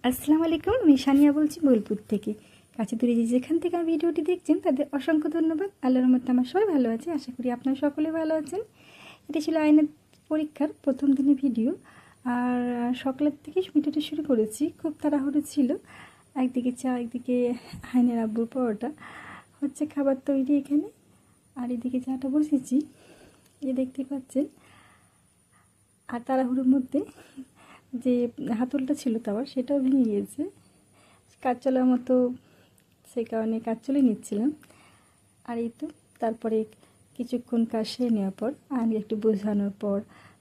আসসালামু আলাইকুম। আমি সানিয়া বলছি বোলপুর থেকে। কাছে দূরে যেখান থেকে আমার ভিডিওটি দেখছেন তাদের অসংখ্য ধন্যবাদ। আল্লাহর রহমতে আমার সবাই ভালো আছে, আশা করি আপনারা সকলে ভালো আছেন। এটা ছিল আইনের পরীক্ষার প্রথম দিনের ভিডিও। আর সকালের থেকে ভিডিওটি শুরু করেছি, খুব তাড়াহুড়ো ছিল। একদিকে চা, একদিকে আইনের আব্বুর পরোটা হচ্ছে খাবার তৈরি এখানে, আর এদিকে চাটা বসেছি, এ দেখতে পাচ্ছেন। আর তাড়াহুড়োর মধ্যে যে হাতলটা ছিল তাওয়ার, সেটাও ভেঙে গিয়েছে। কাজ চলার মতো, সেই কারণে কাজ চলে নিচ্ছিলাম। আর এই তো তারপরে কিছুক্ষণ কাজ সেরে নেওয়ার পর, আমি একটু বোঝানোর পর,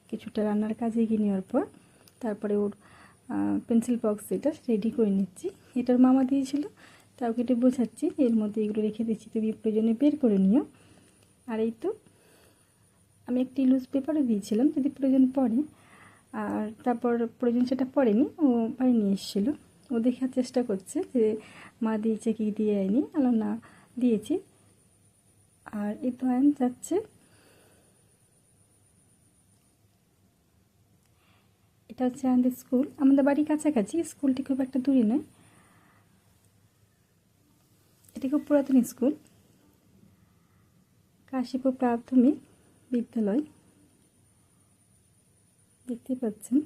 কিছুটা রান্নার কাজে এগিয়ে নেওয়ার পর, তারপরে ওর পেন্সিল বক্স যেটা রেডি করে নিচ্ছি। এটার মামা দিয়েছিল, তাও কেটে বোঝাচ্ছি, এর মধ্যে এগুলো রেখে দিচ্ছি, তুমি প্রয়োজনে বের করে নিও। আর এই তো আমি একটি লুজ পেপারও দিয়েছিলাম যদি প্রয়োজন পড়ে। আর তারপর প্রয়োজন সেটা পড়েনি, ও বাড়ি নিয়ে এসেছিলো। ও দেখার চেষ্টা করছে যে মা দিয়েছে কি দিয়ে আয়নি, আলো না দিয়েছি। আর এই তো আয়ন যাচ্ছে। এটা হচ্ছে আমাদের স্কুল, আমাদের বাড়ির কাছাকাছি। স্কুলটি খুব একটা দূরে নয়, এটি খুব পুরাতন স্কুল, কাশীপুর প্রাথমিক বিদ্যালয়, দেখতে পাচ্ছেন।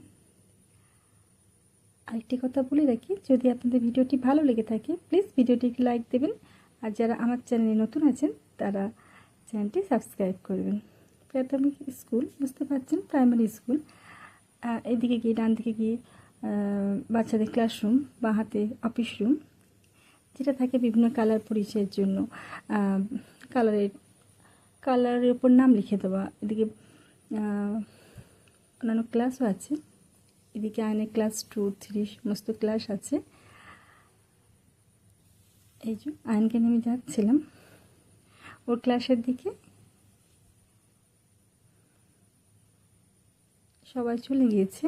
আরেকটি কথা বলে রাখি, যদি আপনাদের ভিডিওটি ভালো লেগে থাকে প্লিজ ভিডিওটিকে লাইক দেবেন, আর যারা আমার চ্যানেলে নতুন আছেন তারা চ্যানেলটি সাবস্ক্রাইব করবেন। প্রাথমিক স্কুল বুঝতে পারছেন, প্রাইমারি স্কুল। এদিকে গিয়ে ডান দিকে গিয়ে বাচ্চাদের ক্লাসরুম, বাঁ হাতে অফিস রুম, যেটা থাকে বিভিন্ন কালার পরিচয়ের জন্য, কালারের উপর নাম লিখে দেওয়া। এদিকে অন্যান্য ক্লাসও আছে, এদিকে আইনের ক্লাস 2, 3 সমস্ত ক্লাস আছে। এই যে আইনকে আমি যাচ্ছিলাম ওর ক্লাসের দিকে, সবাই চলে গিয়েছে,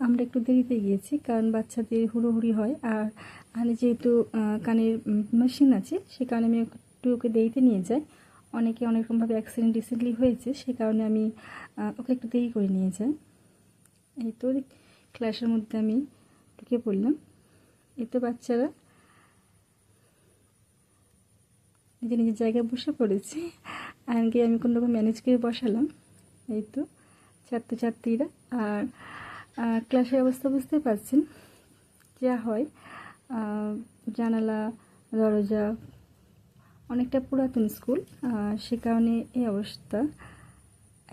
আমরা একটু দেরিতে গিয়েছি কারণ বাচ্চাদের হুড়োহুড়ি হয়। আর আইনে যেহেতু কানের মেশিন আছে, সে কারণে আমি একটু ওকে দেরিতে নিয়ে যাই। অনেকে অনেকরকমভাবে অ্যাক্সিডেন্ট রিসেন্টলি হয়েছে, সে কারণে আমি ওকে একটু দেরি করে নিয়ে যাই। এই তো ক্লাসের মধ্যে আমি ঢুকে পড়লাম। এই তো বাচ্চারা নিজের নিজের জায়গায় বসে পড়েছে, আইনকে আমি কোনোরকম ম্যানেজ করে বসালাম। এই তো ছাত্রছাত্রীরা। আর ক্লাসের অবস্থা বুঝতে পারছেন যা হয়, জানালা দরজা, অনেকটা পুরাতন স্কুল, সে কারণে এই অবস্থা।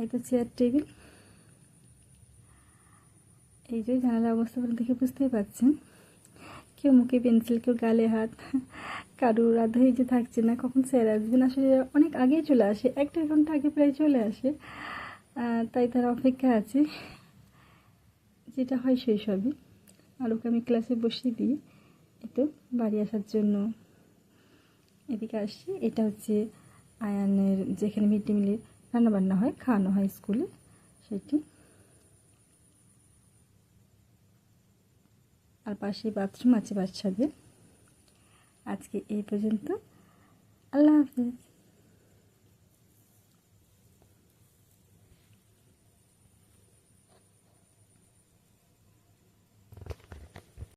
এই তো চেয়ার টেবিল, এই যে জানালার অবস্থা দেখে বুঝতেই পারছেন। কেউ মুখে পেন্সিল, কেউ গালে হাত, কারুর ধৈর্য থাকছে না কখন স্যার আসবেন। আসলে অনেক আগেই চলে আসে, 1-1.5 ঘন্টা আগে প্রায় চলে আসে, তাই তার অপেক্ষা আছে, যেটা হয় শৈশবে। আর ওকে আমি ক্লাসে বসিয়ে দিই, তো বাড়ি আসার জন্য এদিকে আসছি। এটা হচ্ছে আয়ানের, যেখানে মিড ডে মিলে রান্নাবান্না হয়, খাওয়ানো হয় স্কুলে, সেটি। আর পাশে বাথরুম আছে বাচ্চাদের। আজকে এই পর্যন্ত, আল্লাহ হাফেজ।